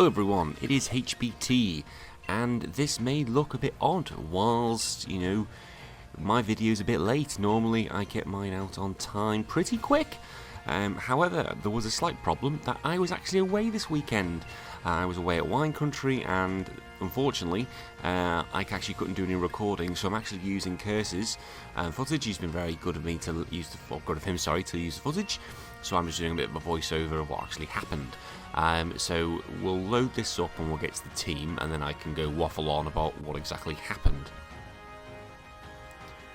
Hello everyone, it is HBT, and this may look a bit odd whilst, my video's a bit late. Normally I get mine out on time pretty quick. However, there was a slight problem that I was actually away this weekend. I was away at wine country, and unfortunately I actually couldn't do any recording, so I'm actually using Curse's footage. He's been very good of me to use to use the footage, so I'm just doing a bit of a voiceover of what actually happened. So we'll load this up and we'll get to the team, and then I can go waffle on about what exactly happened.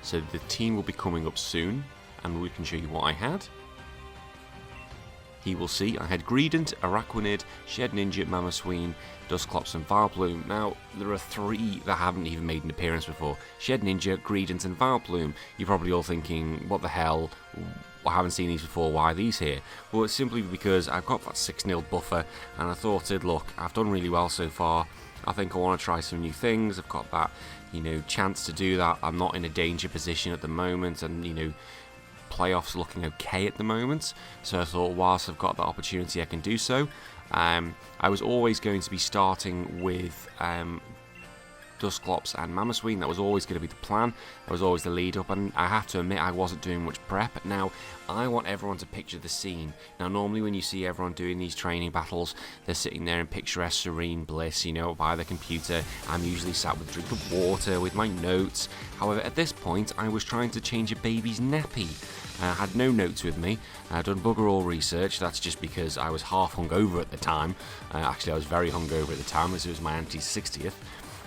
So the team will be coming up soon, and we can show you what I had. He will see I had Greedent, Araquanid, Shed Ninja, Mamosween, Dusclops and Vileplume. Now, there are 3 that haven't even made an appearance before. Shed Ninja, Greedent and Vileplume. You're probably all thinking, what the hell, I haven't seen these before, why are these here? Well, it's simply because I've got that 6-0 buffer, and I thought, look, I've done really well so far. I think I want to try some new things. I've got that, chance to do that. I'm not in a danger position at the moment, and, playoffs looking okay at the moment, so I thought whilst I've got that opportunity I can do so. I was always going to be starting with Dusclops and Mamosween. That was always going to be the plan. That was always the lead up, and I have to admit I wasn't doing much prep. Now I want everyone to picture the scene. Now normally when you see everyone doing these training battles, they're sitting there in picturesque serene bliss, by the computer. I'm usually sat with a drink of water with my notes. However, at this point I was trying to change a baby's nappy. I had no notes with me. I'd done bugger all research. That's just because I was half hungover at the time. Actually, I was very hungover at the time, as it was my auntie's 60th.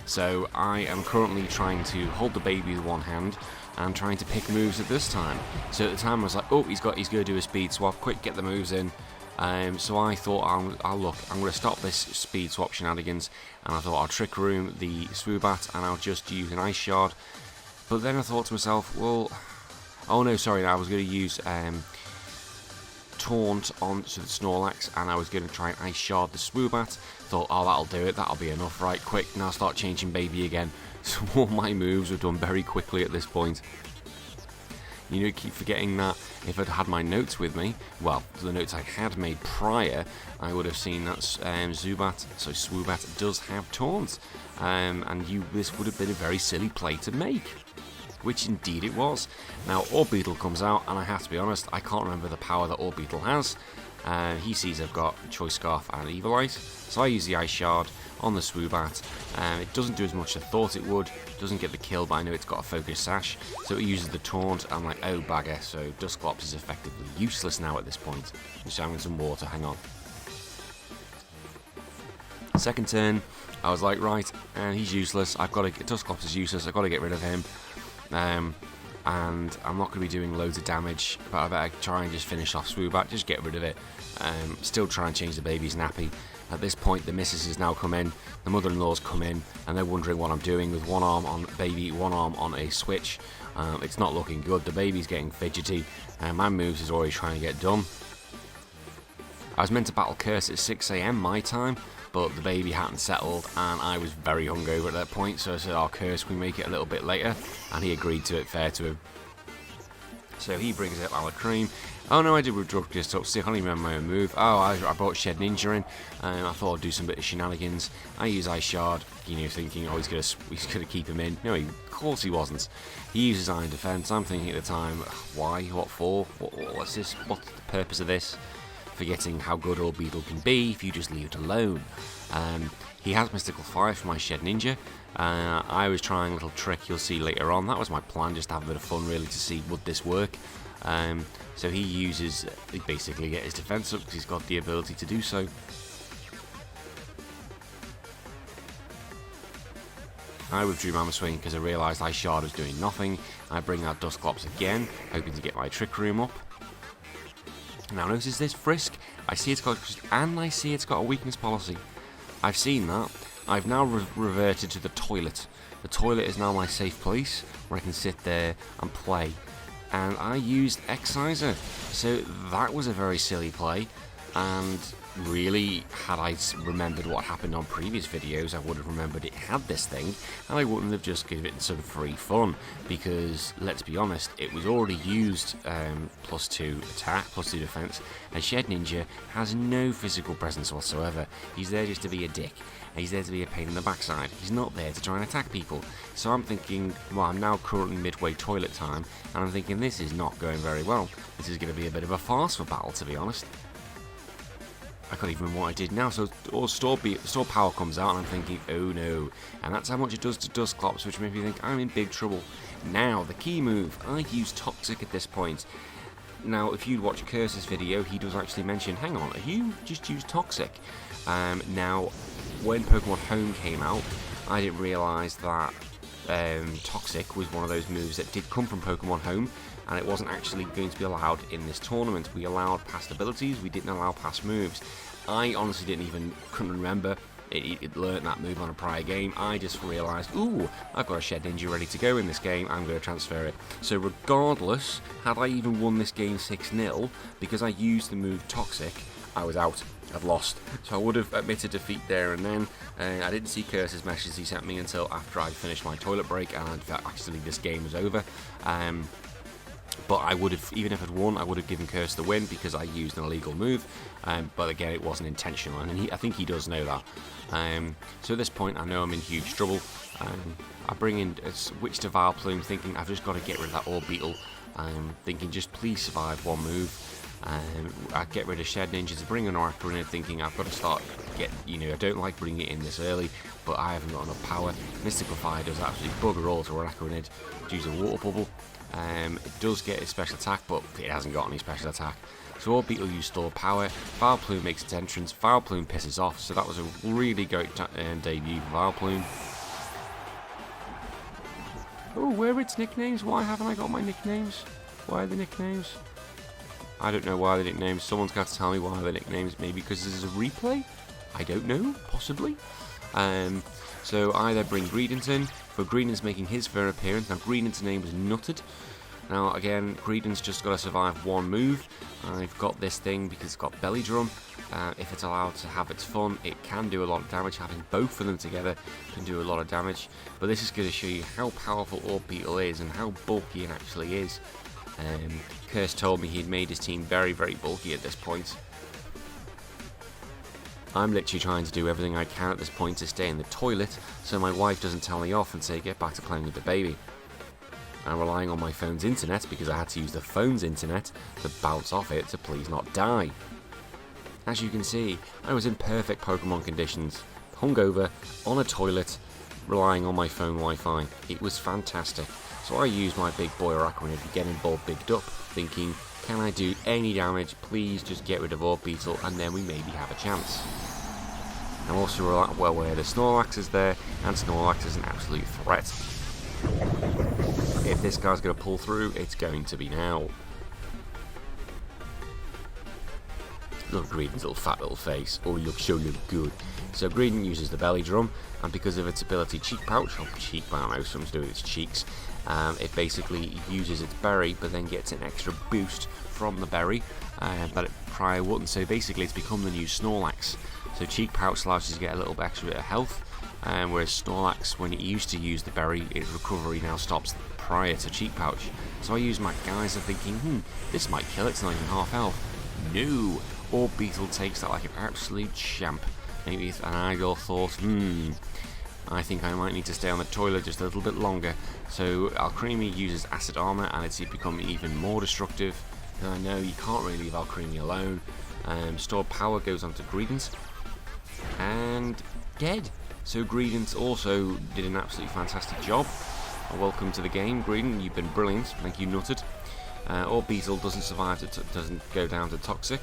So I am currently trying to hold the baby with one hand and trying to pick moves at this time. So at the time I was like, oh, he's going to do a speed swap. Quick, get the moves in. So I thought, I'm going to stop this speed swap shenanigans, and I thought I'll trick room the Swoobat and I'll just use an Ice Shard. But then I thought to myself, well, oh no, sorry, I was going to use Taunt onto the Snorlax, and I was going to try and Ice Shard the Swoobat. Thought, oh, that'll do it, that'll be enough. Right, quick, now start changing baby again. So all my moves were done very quickly at this point. Keep forgetting that if I'd had my notes with me, well, the notes I had made prior, I would have seen that Swoobat does have Taunt, and this would have been a very silly play to make. Which indeed it was. Now Orbeetle comes out, and I have to be honest, I can't remember the power that Orbeetle has. He sees I've got Choice Scarf and Evilite, so I use the Ice Shard on the Swoobat. It doesn't do as much as I thought it would, doesn't get the kill, but I know it's got a Focus Sash, so it uses the Taunt. I'm like, oh bagger, so Dusclops is effectively useless now at this point. I'm just having some water, hang on. Second turn, I was like, right, he's useless, Dusclops is useless, I've got to get rid of him. And I'm not going to be doing loads of damage, but I better try and just finish off Swoobat, just get rid of it. Still try and change the baby's nappy. At this point the missus has now come in, the mother-in-law's come in, and they're wondering what I'm doing with one arm on baby, one arm on a switch. It's not looking good, the baby's getting fidgety, and my moves is already trying to get done. I was meant to battle Curse at 6 AM my time, but the baby hadn't settled, and I was very hungover at that point, so I said, oh, Curse, can we make it a little bit later? And he agreed to it, fair to him. So he brings up Alakream. Oh no, I did withdraw just up. See, I can't even remember my own move. Oh, I brought Shed Ninja in, and I thought I'd do some bit of shenanigans. I use Ice Shard, thinking, oh, he's gonna keep him in. No, of course he wasn't. He uses Iron Defense. I'm thinking at the time, why? What for? What's this? What's the purpose of this? Forgetting how good Orbeetle can be if you just leave it alone. He has Mystical Fire for my Shed Ninja. I was trying a little trick you'll see later on. That was my plan, just to have a bit of fun really, to see would this work. So he basically get his defense up because he's got the ability to do so. I withdrew Mamosween because I realised Ice Shard was doing nothing. I bring out Dusclops again, hoping to get my Trick Room up. Now notice this Frisk, I see it's got a weakness policy. I've seen that. I've now reverted to the toilet. The toilet is now my safe place where I can sit there and play. And I used Exciser, so that was a very silly play. And really, had I remembered what happened on previous videos, I would have remembered it had this thing, and I wouldn't have just given it some free fun, because, let's be honest, it was already used +2 attack, +2 defense, and Shed Ninja has no physical presence whatsoever. He's there just to be a dick. He's there to be a pain in the backside. He's not there to try and attack people. So I'm thinking, well, I'm now currently midway toilet time, and I'm thinking this is not going very well. This is going to be a bit of a farce for battle, to be honest. I can't even remember what I did now. So store power comes out, and I'm thinking, oh no. And that's how much it does to Dusclops, which made me think I'm in big trouble. Now, the key move. I use Toxic at this point. Now, if you'd watch Curse's video, he does actually mention, hang on, you just use Toxic. Now, when Pokemon Home came out, I didn't realise that Toxic was one of those moves that did come from Pokemon Home, and it wasn't actually going to be allowed in this tournament. We allowed past abilities, we didn't allow past moves. I honestly couldn't remember. It learnt that move on a prior game. I just realised, ooh, I've got a Shed Ninja ready to go in this game, I'm going to transfer it. So regardless, had I even won this game 6-0, because I used the move Toxic, I was out. I've lost. So I would have admitted defeat there and then. I didn't see Curse's messages he sent me until after I'd finished my toilet break, and actually this game was over. But I would have, even if I'd won, I would have given Curse the win because I used an illegal move. But again, it wasn't intentional, and I think he does know that. So at this point, I know I'm in huge trouble. I bring in a switch to Vileplume, thinking I've just got to get rid of that Orbeetle. Thinking just please survive one move. I get rid of Shed Ninja to bring an Oracle in, thinking I've got to start I don't like bringing it in this early, but I haven't got enough power. Mystical Fire does absolutely bugger all to Oracle due to Water Bubble. It does get its special attack, but it hasn't got any special attack. So Orbeetle used stored power. Vileplume makes its entrance. Vileplume pisses off, so that was a really great debut for Vileplume. Oh, where are its nicknames? Why haven't I got my nicknames? Why are the nicknames? I don't know why the nicknames. Someone's got to tell me why the nicknames. Maybe because this is a replay? I don't know. Possibly. So I then bring Greedent in, for Greedent's making his first appearance. Now Greedent's name was Nutted. Now again, Greedent's just got to survive one move. I've got this thing because it's got Belly Drum. If it's allowed to have its fun, it can do a lot of damage. Having both of them together can do a lot of damage. But this is going to show you how powerful Orbeetle is and how bulky it actually is. Curse told me he'd made his team very, very bulky at this point. I'm literally trying to do everything I can at this point to stay in the toilet so my wife doesn't tell me off and say get back to playing with the baby. I'm relying on my phone's internet because I had to use the phone's internet to bounce off it to please not die. As you can see, I was in perfect Pokemon conditions, hungover, on a toilet, relying on my phone Wi-Fi. It was fantastic. So I used my big boy Araquanid to get him all bigged up, thinking, can I do any damage? Please just get rid of Orbeetle and then we maybe have a chance. I'm also well aware that Snorlax is there, and Snorlax is an absolute threat. If this guy's going to pull through, it's going to be now. Look at Greedent's little fat little face. Oh, you look good. So Greedent uses the Belly Drum, and because of its ability Cheek Pouch, or Cheek, I don't know, something to do with its cheeks, it basically uses its berry, but then gets an extra boost from the berry that it prior wouldn't. So basically it's become the new Snorlax. So Cheek Pouch allows you to get a little bit extra bit of health, whereas Snorlax, when it used to use the berry, its recovery now stops prior to Cheek Pouch. So I use my Geyser thinking, this might kill it, it's not even half health. No! Orbeetle takes that like an absolute champ. Maybe an idle thought, I think I might need to stay on the toilet just a little bit longer. So Alcremie uses Acid Armor and it's become even more destructive. And I know you can't really leave Alcremie alone. Stored Power goes onto Greedent. And dead. So Greedent also did an absolutely fantastic job. Welcome to the game, Greedent. You've been brilliant. Thank you, Nutted. Orbeetle doesn't survive, doesn't go down to Toxic.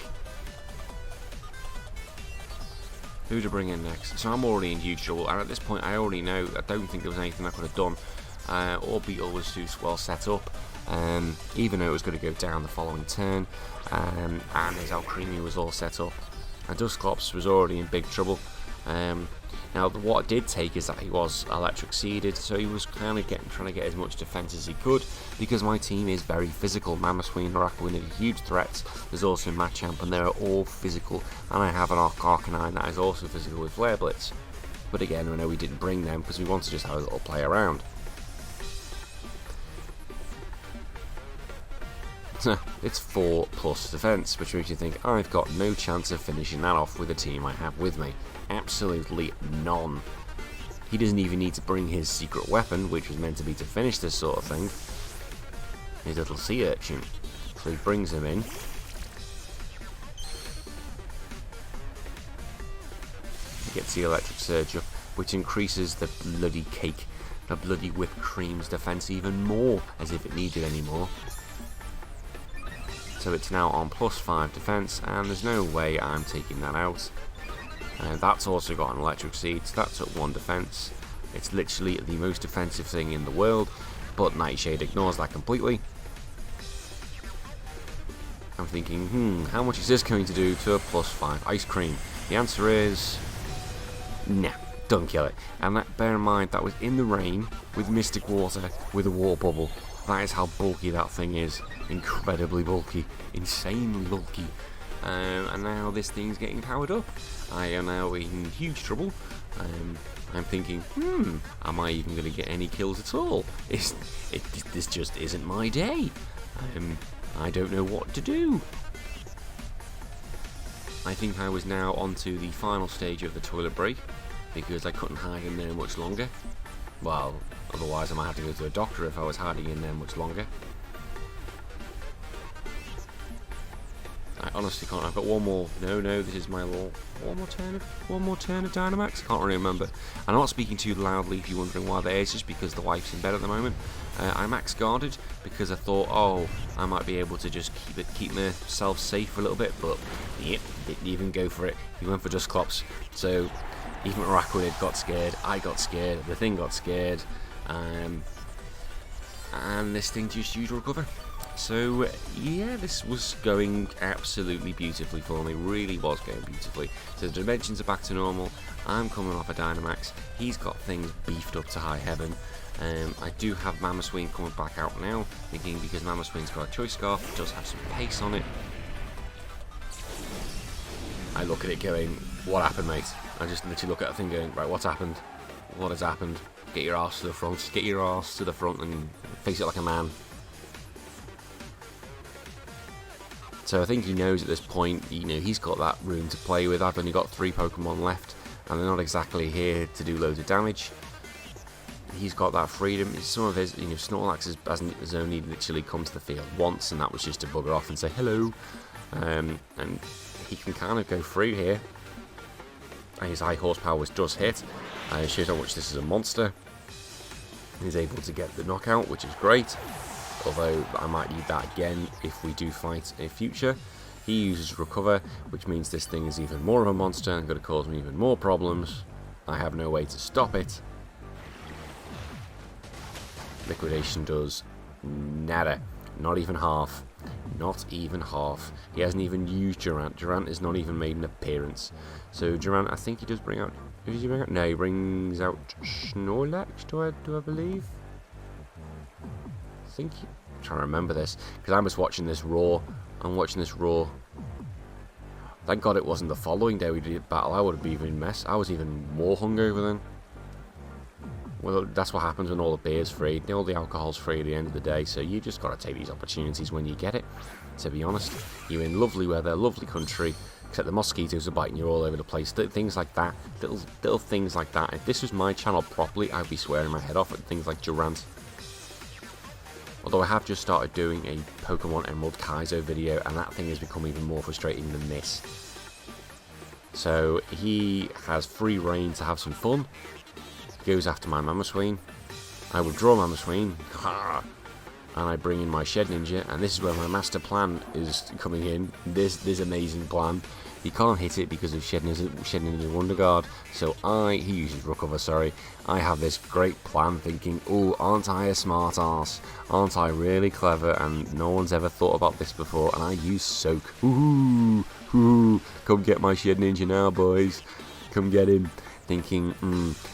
Who to bring in next? So I'm already in huge trouble, and at this point I already know, I don't think there was anything I could have done. Orbeetle was too well set up, even though it was going to go down the following turn, and his Alcremie was all set up. And Dusclops was already in big trouble. Now, what I did take is that he was electric seeded, so he was kind of trying to get as much defense as he could, because my team is very physical. Mamosween and Rakowin are huge threats. There's also Machamp, and they're all physical, and I have an Arcanine that is also physical with Flare Blitz. But again, I know we didn't bring them because we wanted to just have a little play around. It's 4+ defense, which makes you think I've got no chance of finishing that off with the team I have with me. Absolutely none. He doesn't even need to bring his secret weapon, which was meant to be to finish this sort of thing. His little sea urchin. So he brings him in. He gets the electric surge up, which increases the bloody cake, the bloody whipped cream's defense even more, as if it needed any more. So it's now on +5 defense, and there's no way I'm taking that out. That's also got an electric seed, so that's at 1 defense. It's literally the most defensive thing in the world, but Nightshade ignores that completely. I'm thinking, how much is this going to do to a +5 ice cream? The answer is nah, don't kill it. And bear in mind, that was in the rain with Mystic Water with a water bubble. That is how bulky that thing is. Incredibly bulky, insanely bulky. And now this thing's getting powered up. I am now in huge trouble. I'm thinking, am I even going to get any kills at all? This just isn't my day. I don't know what to do. I think I was now onto the final stage of the toilet break, because I couldn't hide in there much longer. Well, otherwise I might have to go to a doctor if I was hiding in there much longer. I honestly can't. I've got one more. No, this is my law. One more turn of Dynamax. Can't really remember. I'm not speaking too loudly if you're wondering why that is, just because the wife's in bed at the moment. I max guarded because I thought, I might be able to just keep myself safe for a little bit, but yep, didn't even go for it. He went for Dusclops. So even Rakowin got scared. I got scared. The thing got scared. And this thing just used Recover. So yeah, this was going absolutely beautifully for me, really was going beautifully. So the dimensions are back to normal, I'm coming off a Dynamax, he's got things beefed up to high heaven. I do have Mamosween coming back out now, thinking because Mamosween's got a Choice Scarf, it does have some pace on it. I look at it going, what happened, mate? I just literally look at the thing going, right, what's happened? What has happened? Get your ass to the front, and face it like a man. So I think he knows at this point, he's got that room to play with. I've only got 3 Pokemon left, and they're not exactly here to do loads of damage. He's got that freedom. Some of his, Snorlax has only literally come to the field once, and that was just to bugger off and say hello. And he can kind of go free here. And his high horsepower does hit. It shows how much this is a monster. He's able to get the knockout, which is great. Although I might need that again if we do fight in future. He uses Recover, which means this thing is even more of a monster and going to cause me even more problems. I have no way to stop it. Liquidation does nada. Not even half. Not even half. He hasn't even used Durant. Durant has not even made an appearance. So Durant, I think he does bring out... Who does he bring out? No, he brings out Snorlax, do I believe? I'm trying to remember this because I'm just watching this raw. Thank God it wasn't the following day we did battle. I would have been mess. I was even more hungover then. Well, that's what happens when all the beer's free, all the alcohol's free at the end of the day. So you just got to take these opportunities when you get it. To be honest, you're in lovely weather, lovely country. Except the mosquitoes are biting you all over the place. Things like that, little things like that. If this was my channel properly, I'd be swearing my head off at things like Durant. Although I have just started doing a Pokemon Emerald Kaizo video, and that thing has become even more frustrating than this. So he has free reign to have some fun. He goes after my Mamosween. I withdraw Mamosween, and I bring in my Shed Ninja, and this is where my master plan is coming in. This amazing plan. He can't hit it because of Shed Ninja Wonder Guard, so he uses Recover, sorry. I have this great plan thinking, aren't I a smart ass? Aren't I really clever? And no one's ever thought about this before, and I use Soak. Come get my Shed Ninja now, boys. Come get him. thinking,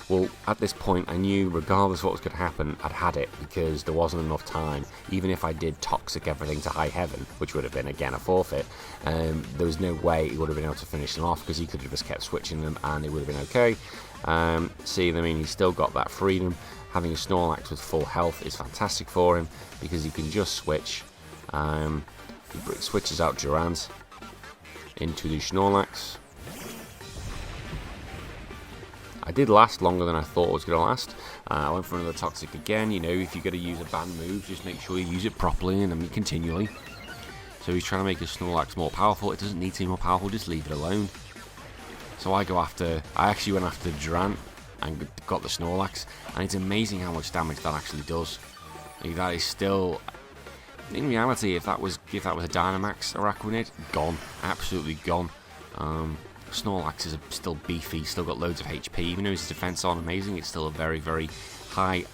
well, at this point I knew regardless of what was going to happen, I'd had it, because there wasn't enough time. Even if I did toxic everything to high heaven, which would have been again a forfeit, there was no way he would have been able to finish them off, because he could have just kept switching them and it would have been okay. See, I mean, he's still got that freedom. Having a Snorlax with full health is fantastic for him, because he can just switch. He switches out Durant into the Snorlax. I did last longer than I thought I was going to last. I went for another Toxic again. You know, if you're going to use a banned move, just make sure you use it properly and continually. So he's trying to make his Snorlax more powerful. It doesn't need to be more powerful, just leave it alone. So I actually went after Durant and got the Snorlax. And it's amazing how much damage that actually does. Like, that is still... In reality, if that was a Dynamax Araquanid, gone. Absolutely gone. Snorlax is still beefy, still got loads of HP. Even though his defense aren't amazing, it's still a very, very high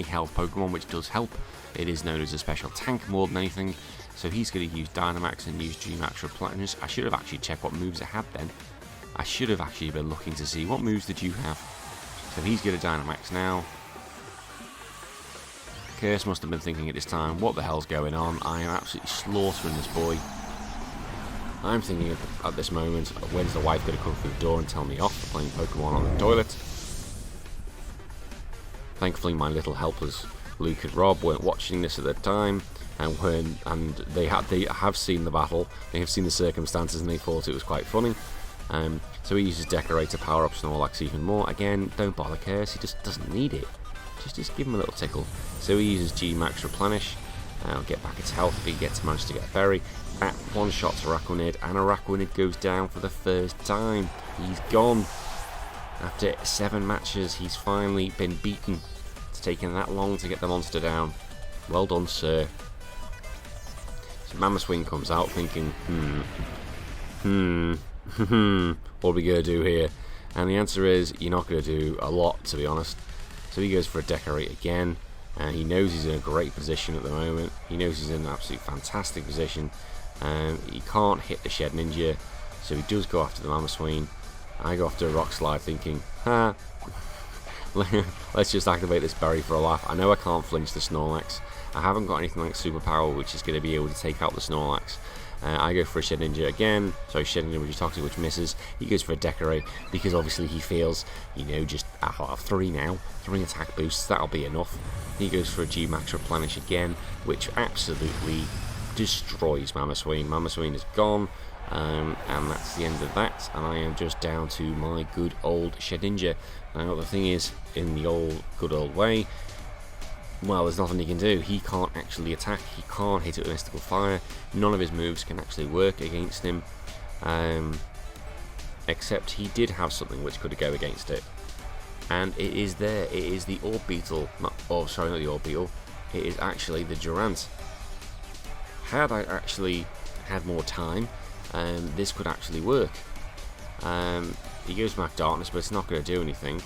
health Pokemon, which does help. It is known as a special tank more than anything. So he's going to use Dynamax and use G-Max Replenish. I should have actually checked what moves it had then. I should have actually been looking to see what moves did you have. So he's going to Dynamax now. Curse must have been thinking at this time, what the hell's going on? I am absolutely slaughtering this boy. I'm thinking at this moment, when's the wife going to come through the door and tell me off for playing Pokemon on the toilet? Thankfully, my little helpers, Luke and Rob, weren't watching this at the time, and they have seen the battle, they have seen the circumstances, and they thought it was quite funny. So he uses Decorate to power up Snorlax even more. Again, don't bother Curse, he just doesn't need it. Just give him a little tickle. So he uses G-Max Replenish. I'll get back its health if he managed to get a berry. At one shot to Araquanid, and Araquanid goes down for the first time. He's gone. After 7 matches, he's finally been beaten. It's taken that long to get the monster down. Well done, sir. So Mamoswine comes out thinking, what are we going to do here? And the answer is, you're not going to do a lot, to be honest. So he goes for a Decorate again. And he knows he's in a great position at the moment. He knows he's in an absolutely fantastic position. He can't hit the Shed Ninja, so he does go after the Mamoswine. I go after a Rock Slide thinking, let's just activate this berry for a laugh. I know I can't flinch the Snorlax. I haven't got anything like Superpower which is going to be able to take out the Snorlax. I go for a Shed Ninja again, so Shed Ninja which is Toxic, which misses. He goes for a Decorate, because obviously he feels, you know, just I have 3 now, 3 attack boosts, that'll be enough. He goes for a G-Max Replenish again, which absolutely destroys Mamoswine. Mamoswine is gone, and that's the end of that, and I am just down to my good old Shed Ninja. Now the thing is, in the good old way, well, there's nothing he can do. He can't actually attack, he can't hit it with Mystical Fire, none of his moves can actually work against him, except he did have something which could go against it, and it is there. It is the Orbeetle, not the Orbeetle, it is actually the Durant. Had I actually had more time, this could actually work. He goes back Darkness, but it's not going to do anything.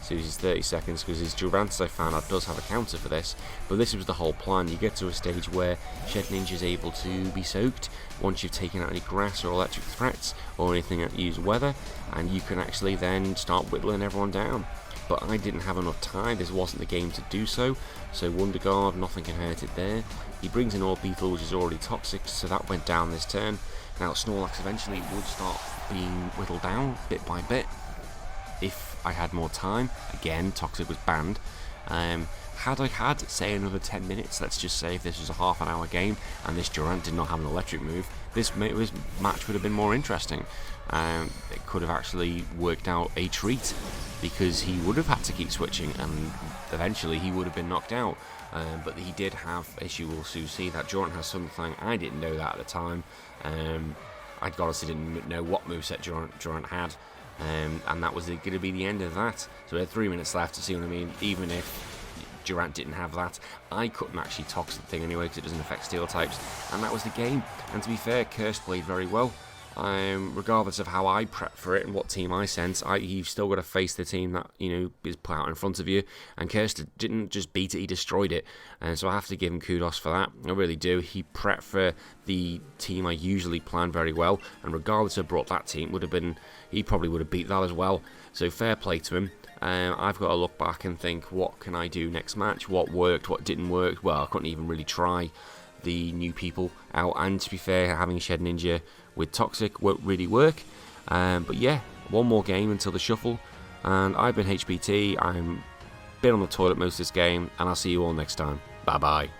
So he uses 30 seconds, because his Durant, as I found out, does have a counter for this. But this was the whole plan. You get to a stage where Shed Ninja is able to be soaked once you've taken out any grass or electric threats or anything that use weather, and you can actually then start whittling everyone down. But I didn't have enough time. This wasn't the game to do so. So Wonder Guard, nothing can hurt it there. He brings in Orbeetle, which is already toxic, so that went down this turn. Now Snorlax eventually would start being whittled down bit by bit if I had more time. Again, Toxic was banned. Had I had, say, another 10 minutes, let's just say if this was a half an hour game and this Durant did not have an electric move, this match would have been more interesting. It could have actually worked out a treat, because he would have had to keep switching and eventually he would have been knocked out. But he did have issue. We'll soon see that Durant has something. I didn't know that at the time. I honestly didn't know what moveset Durant had. And that was going to be the end of that. So we had 3 minutes left, to see what I mean. Even if Durant didn't have that, I couldn't actually Toxic thing anyway, because it doesn't affect Steel types, and that was the game. And to be fair, Curse played very well. regardless of how I prep for it and what team I sent, you've still got to face the team that is put out in front of you. And Curse didn't just beat it; he destroyed it. And so I have to give him kudos for that. I really do. He prepped for the team I usually plan very well, and regardless of brought that team, he probably would have beat that as well. So fair play to him. I've got to look back and think, what can I do next match? What worked? What didn't work? Well, I couldn't even really try the new people out, and to be fair, having Shed Ninja with Toxic won't really work. But yeah, one more game until the shuffle, and I've been HBT. I'm been on the toilet most of this game, and I'll see you all next time. Bye bye.